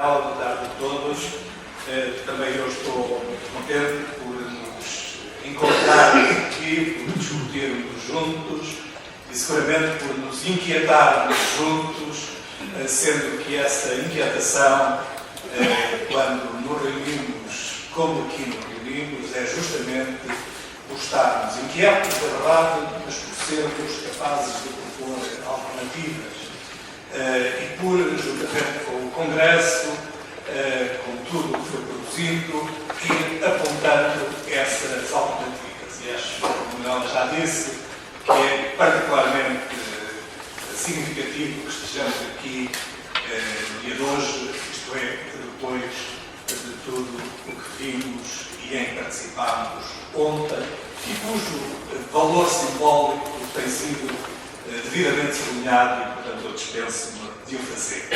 Boa tarde a todos. Também eu estou muito contente por nos encontrarmos aqui, por discutirmos juntos e seguramente por nos inquietarmos juntos, sendo que essa inquietação, quando nos reunimos como aqui nos reunimos, é justamente por estarmos inquietos, é verdade, mas por sermos capazes de propor alternativas. E por, juntamente com o Congresso, com tudo o que foi produzido, ir apontando essas alternativas. E acho, como ela já disse, que é particularmente significativo que estejamos aqui no dia de hoje, isto é, depois de tudo o que vimos e em que participámos ontem, e cujo valor simbólico tem sido devidamente sublinhado e, portanto, eu dispenso-me de o fazer.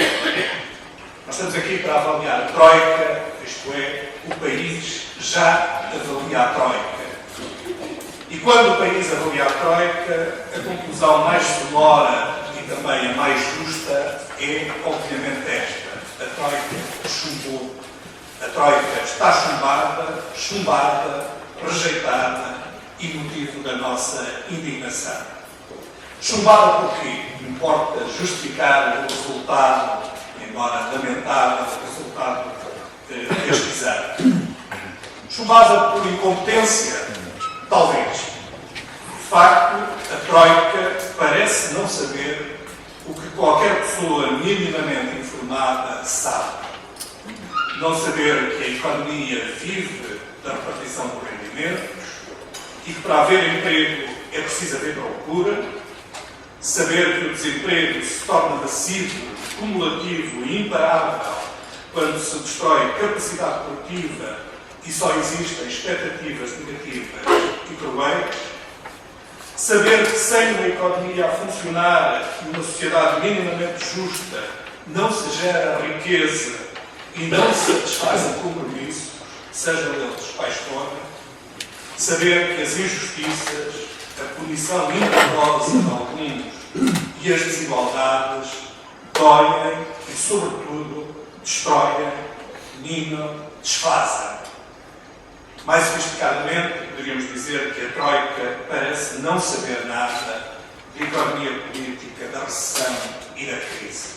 Nós estamos aqui para avaliar a Troika, isto é, o país já avalia a Troika. E quando o país avalia a Troika, a conclusão mais sonora e também a mais justa é, obviamente, esta. A Troika chumbou. A Troika está chumbada, rejeitada e motivo da nossa indignação. Chumbada porque importa justificar o resultado, embora lamentável, o resultado deste exame. Chumbada por incompetência? Talvez. De facto, a Troika parece não saber o que qualquer pessoa minimamente informada sabe. Não saber que a economia vive da repartição de rendimentos e que para haver emprego é preciso haver procura. Saber que o desemprego se torna massivo, cumulativo e imparável quando se destrói capacidade produtiva e só existem expectativas negativas e cruéis. Saber que sem uma economia a funcionar e uma sociedade minimamente justa não se gera riqueza e não se satisfazem compromissos, sejam eles quais forem. Saber que as injustiças, a punição impetuosa de alguns e as desigualdades doem e, sobretudo, destroem, minam, desfazem. Mais sofisticadamente, poderíamos dizer que a Troika parece não saber nada da economia política, da recessão e da crise.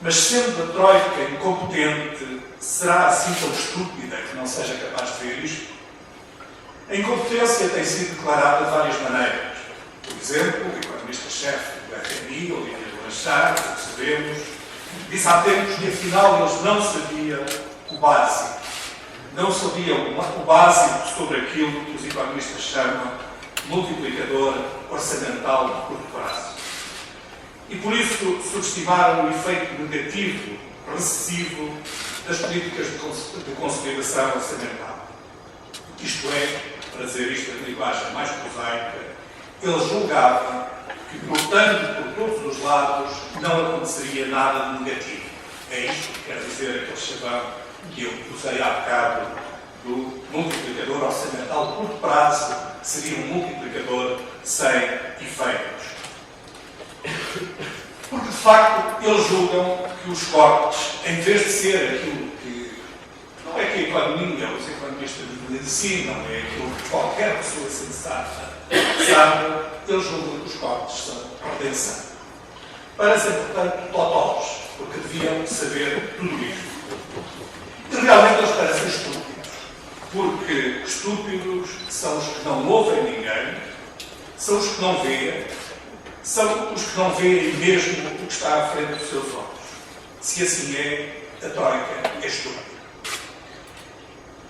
Mas sendo a Troika incompetente, será assim tão estúpida que não seja capaz de ver isto? A incompetência tem sido declarada de várias maneiras. Por exemplo, o economista-chefe do FMI, Olivier Blanchard, percebemos, disse há tempos que afinal eles não sabiam o básico. Não sabiam o básico sobre aquilo que os economistas chamam multiplicador orçamental de curto prazo. E por isso subestimaram o efeito negativo, recessivo, das políticas de consolidação orçamental. Isto é, para dizer isto em linguagem mais prosaica, eles julgavam que, portanto, por todos os lados, não aconteceria nada de negativo. É isto que quer dizer aquele chavão que eu usei há bocado do multiplicador orçamental de curto prazo, que seria um multiplicador sem efeitos. Porque, de facto, eles julgam que os cortes, em vez de ser aquilo que não é que a economia, os economistas ensinam, é aquilo que qualquer pessoa sensata sabe, eles julgam que os cortes são redenção. Parecem, portanto, totós, porque deviam saber tudo isto. E realmente eles parecem estúpidos, porque estúpidos são os que não ouvem ninguém, são os que não veem, são os que não veem mesmo o que está à frente dos seus olhos. Se assim é, a Troika é estúpida.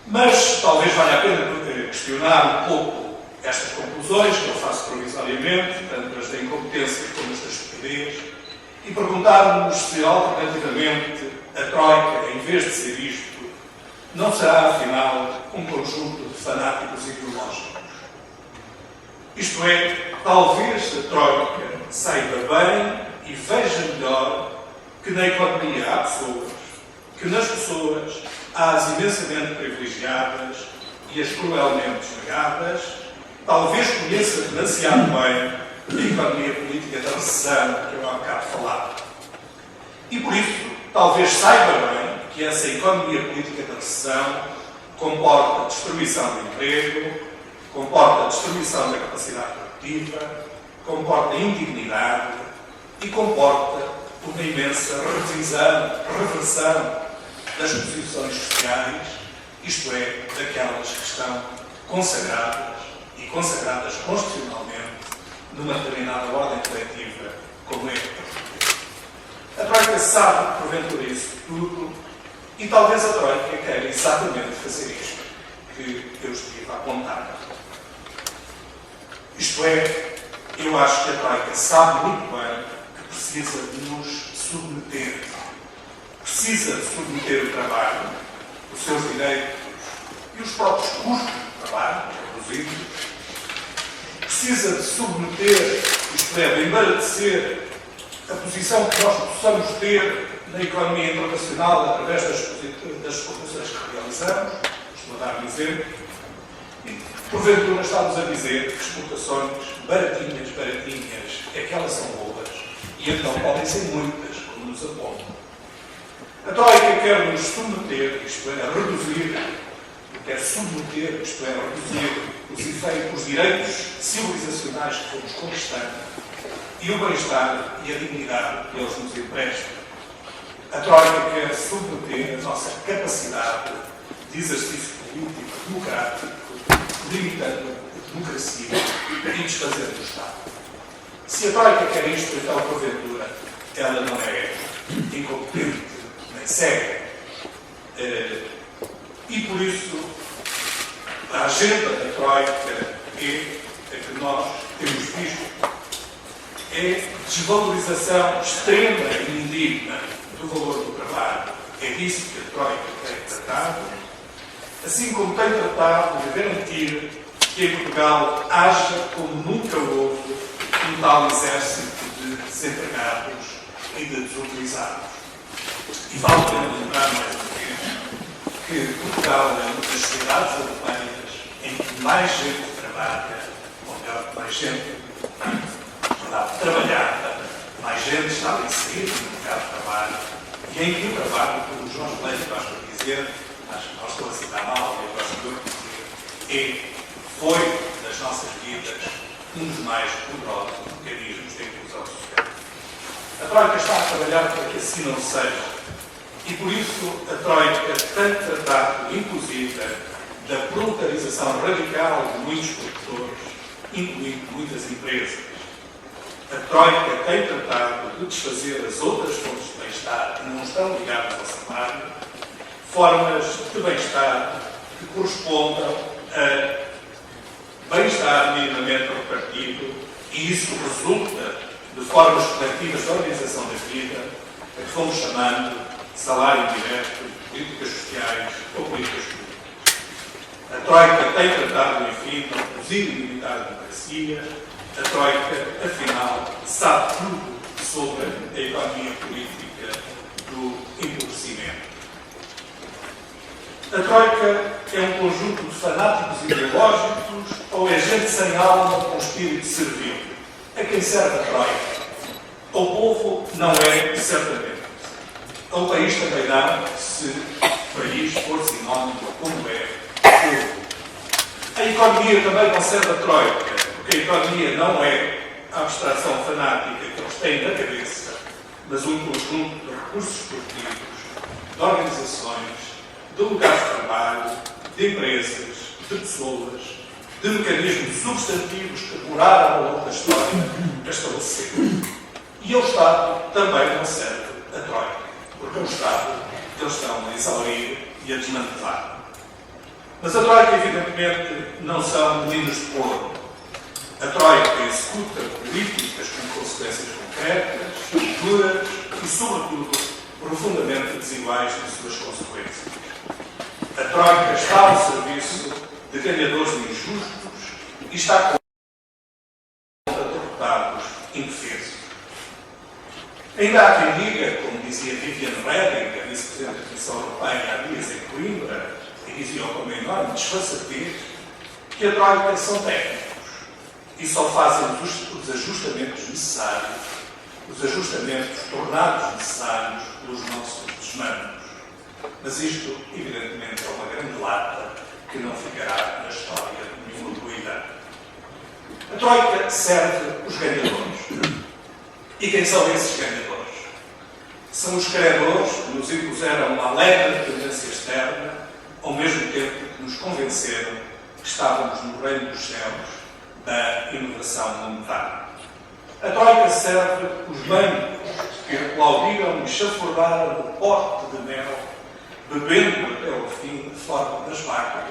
Mas talvez valha a pena questionar um pouco estas conclusões, que eu faço provisoriamente, tanto as da incompetência como as da estupidez, e perguntar-nos se, alternativamente, a Troika, em vez de ser isto, não será, afinal, um conjunto de fanáticos ideológicos. Isto é, talvez a Troika saiba bem e veja melhor que na economia há pessoas, que nas pessoas há as imensamente privilegiadas e as cruelmente esmagadas. Talvez conheça demasiado bem a economia política da recessão que eu há bocado falava. E por isso, talvez saiba bem que essa economia política da recessão comporta destruição do emprego, comporta destruição da capacidade produtiva, comporta indignidade e comporta uma imensa reversão das posições sociais, isto é, daquelas que estão consagradas e consagradas constitucionalmente numa determinada ordem coletiva como é a portuguesa. A Troika sabe, porventura, isso tudo e talvez a Troika queira exatamente fazer isto que eu estive a apontar. Isto é, eu acho que a Troika sabe muito bem que precisa de nos submeter. Precisa de submeter o trabalho, os seus direitos e os próprios custos do trabalho, reduzidos. Precisa de submeter, isto é, de embaratecer a posição que nós possamos ter na economia internacional através das exportações que realizamos. Estou a dar um exemplo. E, porventura, estamos a dizer que exportações baratinhas, é que elas são boas. E então podem ser muitas, como nos apontam. A Troika quer nos submeter, isto é, reduzir, quer submeter, isto é, reduzir os efeitos, os direitos civilizacionais que fomos conquistando e o bem-estar e a dignidade que eles nos emprestam. A Troika quer submeter a nossa capacidade de exercício político democrático, limitando a democracia e desfazendo o Estado. Se a Troika quer isto, então, porventura, ela não é incompetente nem cega. E, por isso, a agenda da Troika é a que nós temos visto é desvalorização extrema e indigna do valor do trabalho. É disso que a Troika tem tratado, assim como tem tratado de garantir que em Portugal haja, como nunca houve, um tal exército de desempregados e de desutilizados. E vale a pena lembrar mais uma vez que Portugal é uma das sociedades europeias em que mais gente trabalha, ou melhor, mais gente está trabalhada, mais gente está inserida no mercado de trabalho, e em que o trabalho, como o João Leite gosta de dizer, acho que nós estou a citar mal, eu gosto de dizer, foi, nas nossas vidas, um dos mais poderosos mecanismos de inclusão social. A Troika está a trabalhar para que assim não seja, e por isso a Troika tem tratado, inclusive, da precarização radical de muitos produtores, incluindo muitas empresas. A Troika tem tratado de desfazer as outras fontes de bem-estar que não estão ligadas ao salário, formas de bem-estar que correspondam a bem-estar minimamente repartido, e isso resulta de formas coletivas de organização da vida, a que fomos chamando salário direto, políticas sociais ou políticas públicas. A Troika tem tratado, enfim, de reduzir e limitar a democracia. A Troika, afinal, sabe tudo sobre a economia política do empobrecimento. A Troika é um conjunto de fanáticos ideológicos ou é gente sem alma com espírito servil? A quem serve a Troika? Ao povo não é, certamente. Ao país também não, se o país for sinónimo como é povo. A economia também não serve a Troika, porque a economia não é a abstração fanática que eles têm na cabeça, mas um conjunto de recursos produtivos, de organizações, de lugares de trabalho, de empresas, de pessoas, de mecanismos substantivos que demoraram ao longo da história a estabelecer. E o Estado também não serve a Troika, porque o Estado eles estão a exaurir e a desmantelar. Mas a Troika, evidentemente, não são meninos de ouro. A Troika executa políticas com consequências concretas, duras e, sobretudo, profundamente desiguais nas suas consequências. A Troika está ao serviço de ganhadores injustos e está contra derrotados indefesos. Ainda há quem diga, como dizia Viviane Reding, a vice-presidente da Comissão Europeia há dias em Coimbra, e dizia com uma enorme desfaçatez, que a Troika são técnicos e só fazem os ajustamentos necessários os ajustamentos tornados necessários pelos nossos desmandos. Mas isto, evidentemente, é uma grande lata que não ficará na história de nenhuma ruína. A Troika serve os ganhadores. E quem são esses ganhadores? São os credores que nos impuseram uma alegre dependência externa, ao mesmo tempo que nos convenceram que estávamos no reino dos céus da inovação monetária. A Troika serve os bancos que aplaudiram e chafurdaram o pote de mel, bebendo até ao fim de forma basbaca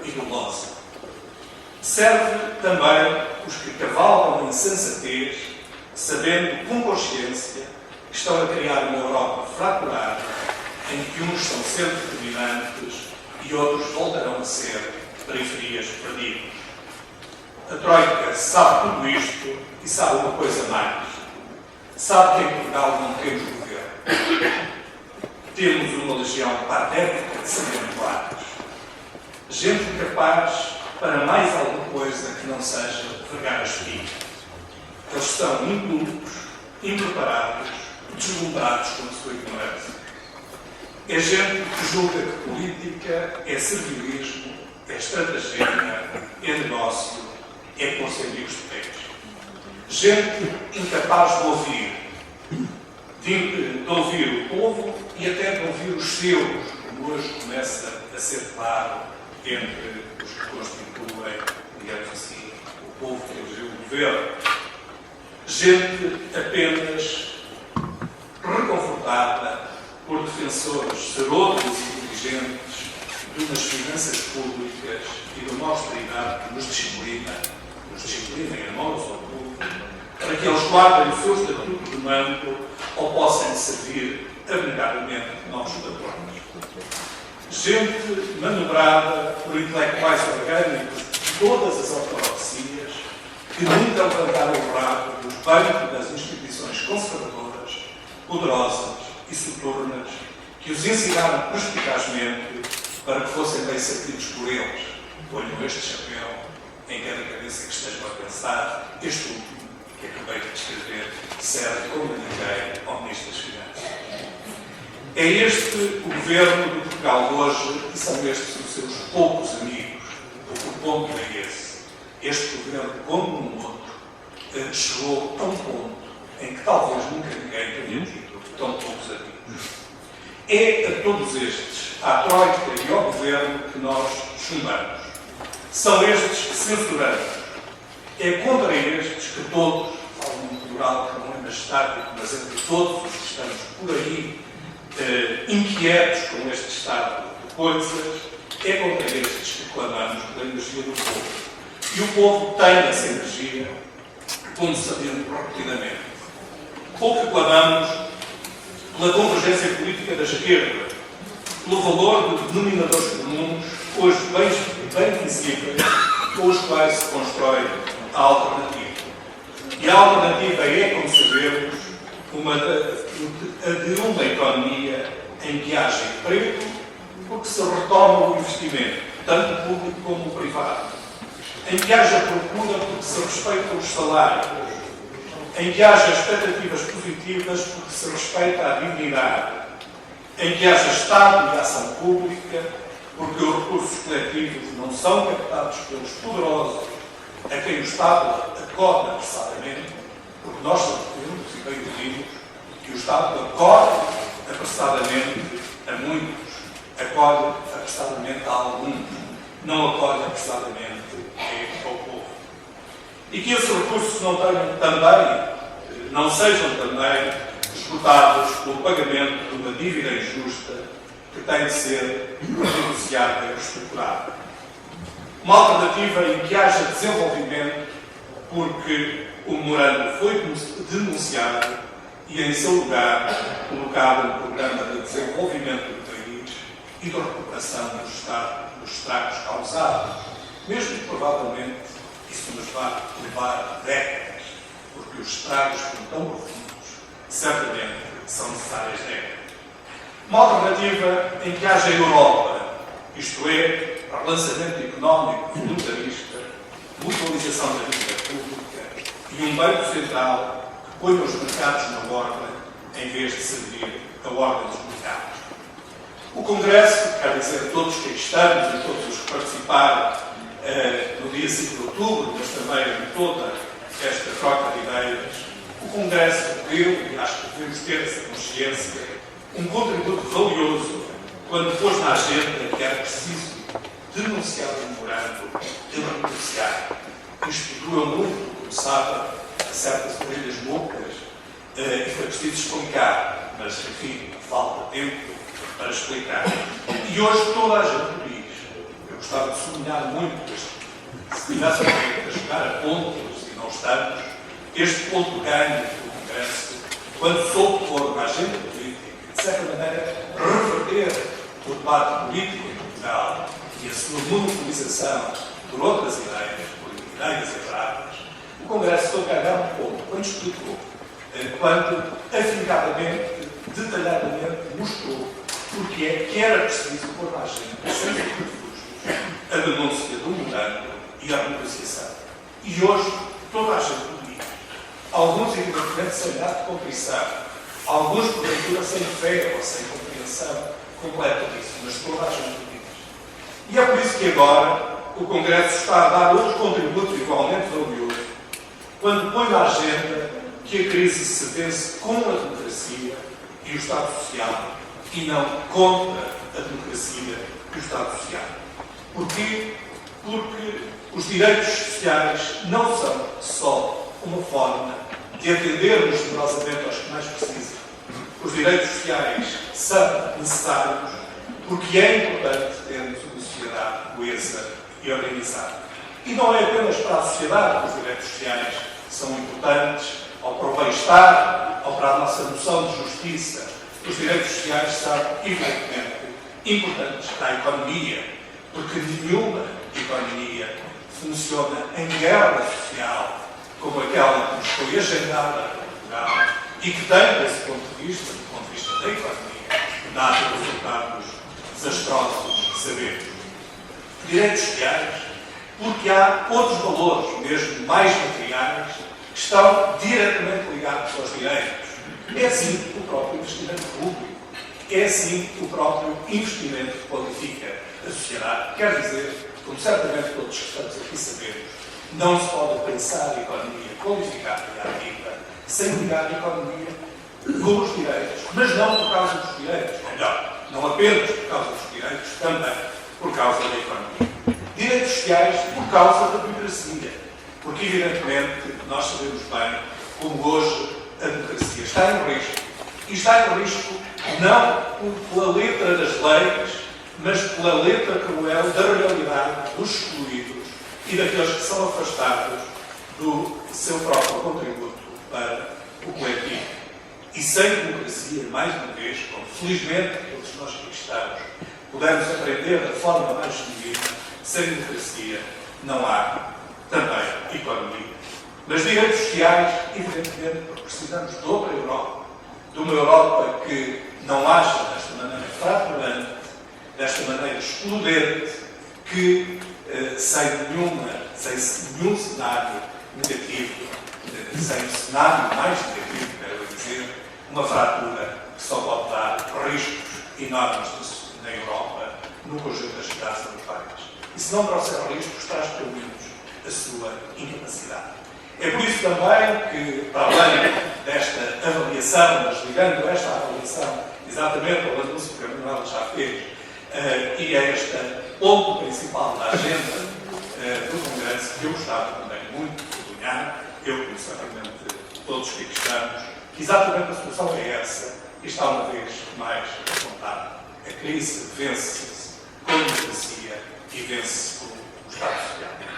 e gulosa. Serve também os que cavalgam em sensatez, sabendo com consciência que estão a criar uma Europa fraturada, em que uns são sempre dominantes e outros voltarão a ser periferias perdidas. A Troika sabe tudo isto e sabe uma coisa mais. Sabe que em Portugal não temos governo. Temos uma legião patética de sanguinolares. Gente capaz para mais alguma coisa que não seja vergar a espinha. Eles são incultos, impreparados, deslumbrados com a sua ignorância. É gente que julga que política é servilismo, é estratégia, é negócio, é pôr amigos de pés. Gente incapaz de ouvir o povo e até de ouvir os seus, como hoje começa a ser claro entre os que constituem, digamos assim, o povo que elegeu o governo. Gente apenas reconfortada por defensores cerotos e inteligentes de umas finanças públicas e de uma austeridade que nos disciplinem a nós, ao povo, para que eles guardem o seu estatuto de mando ou possam servir abnegadamente novos patrões. Gente manobrada por intelectuais orgânicos de todas as ortodoxias que nunca levantaram o rabo dos bancos das instituições conservadoras, poderosas e soturnas que os ensinaram perspicazmente para que fossem bem servidos por eles. Ponham este chapéu em cada cabeça que estejam a pensar. Este último, que acabei de descrever, serve como ninguém ao Ministro das Finanças. É este o governo de Portugal hoje e são estes os seus poucos amigos. O ponto é esse. Este governo, como um outro, chegou a um ponto em que talvez nunca ninguém tenha tido tão poucos amigos. É a todos estes, à Troika e ao governo, que nós chumbamos. São estes que censuramos. É contra estes que todos, falo num plural que não é majestático, mas entre todos os que estamos por aí inquietos com este estado de coisas, é contra estes que clamamos pela energia do povo. E o povo tem essa energia, como sabemos repetidamente. Pouco clamamos pela convergência política da esquerda, pelo valor de denominadores comuns, hoje bem visíveis, com os quais se constrói a alternativa. E a alternativa é, como sabemos, a de uma economia em que haja emprego, porque se retoma o investimento, tanto público como privado. Em que haja procura, porque se respeitam os salários. Em que haja expectativas positivas, porque se respeita a dignidade. Em que haja Estado e ação pública, porque os recursos coletivos não são captados pelos poderosos, a quem o Estado acorda apressadamente, porque nós sabemos e bem ouvimos que o Estado acorda apressadamente a muitos, acorda apressadamente a alguns, não acorda apressadamente ao povo. E que esses recursos não sejam também esgotados pelo pagamento de uma dívida injusta que tem de ser renegociada e reestruturada. Uma alternativa em que haja desenvolvimento, porque o memorando foi denunciado e, em seu lugar, colocado um programa de desenvolvimento do país e de recuperação dos estragos causados, mesmo que provavelmente isso nos vá levar décadas, porque os estragos que tão profundos certamente são necessárias décadas. Uma alternativa em que haja Europa, isto é, relançamento económico voluntarista, mutualização da dívida pública e um Banco Central que ponha os mercados na ordem em vez de servir a ordem dos mercados. O Congresso, quer dizer, todos que aqui estamos e todos os que participaram no dia 5 de outubro, mas também em toda esta troca de ideias, o Congresso deu, e acho que devemos ter essa consciência, um contributo valioso quando pôs na agenda que era preciso denunciar o memorando de beneficiar. Isto doeu muito, como sabe, a certas orelhas moucas, e foi preciso explicar, mas enfim, falta tempo para explicar. E hoje toda a gente diz, eu gostava de sublinhar muito isto, se tivesse a jogar a pontos e não estamos, este ponto ganho do Congresso, quando soube pôr na agenda política, de certa maneira, reverter o debate político em Portugal e a sua monopolização por outras ideias, por ideias erradas, o Congresso soube ganhar um pouco, quando explicou, quando afincadamente, detalhadamente mostrou porque é que era preciso pôr na agenda, sem subterfúgios, a denúncia do memorando e a negociação. E hoje, toda a gente o diz. Alguns, evidentemente, sem dado de compreensão, alguns, porventura, sem fé ou sem compreensão completa disso, mas toda a gente o diz. E é por isso que agora o Congresso está a dar outro contributo igualmente valioso, quando põe na agenda que a crise se vence com a democracia e o Estado Social, e não contra a democracia e o Estado Social. Porquê? Porque os direitos sociais não são só uma forma de atendermos generosamente aos que mais precisam. Os direitos sociais são necessários porque é importante termos uma sociedade coesa e organizada. E não é apenas para a sociedade que os direitos sociais são importantes, ou para o bem-estar, ou para a nossa noção de justiça. Os direitos sociais são, evidentemente, importantes para a economia, porque nenhuma economia funciona em guerra social como aquela que nos foi agendada em Portugal e que tem, desse ponto de vista, do ponto de vista da economia, dado resultados desastrosos que sabemos. Direitos sociais, porque há outros valores, mesmo mais materiais, que estão diretamente ligados aos direitos. É assim o próprio investimento público, é assim o próprio investimento que qualifica a sociedade. Quer dizer, como certamente todos que estamos aqui sabemos, não se pode pensar a economia qualificada e ativa sem ligar a economia com os direitos, mas não por causa dos direitos, ou melhor, não apenas por causa dos direitos, também por causa da economia. Direitos sociais por causa da democracia, porque evidentemente nós sabemos bem como hoje a democracia está em risco. E está em risco não pela letra das leis, mas pela letra cruel da realidade dos excluídos e daqueles que são afastados do seu próprio contributo para o coletivo. E sem democracia, mais uma vez, como felizmente todos nós que estamos, podemos aprender da forma mais genuína, sem democracia não há também economia. Mas direitos sociais, evidentemente, porque precisamos de outra Europa, de uma Europa que não haja desta maneira fraturante, desta maneira excludente, que sem nenhum cenário negativo, sem um cenário mais negativo, quero dizer, uma fratura que só pode dar riscos enormes na Europa, no conjunto das cidades europeias. E se não trouxer riscos, traz pelo menos a sua incapacidade. É por isso também que, para além desta avaliação, mas ligando esta avaliação exatamente ao anúncio que a Manuela já fez, e a este ponto principal da agenda do Congresso, que eu gostava também muito de sublinhar, eu, como certamente todos que aqui estamos, que exatamente a solução é essa, e está uma vez mais apontada. A crise vence-se com a democracia e vence-se com o Estado Social.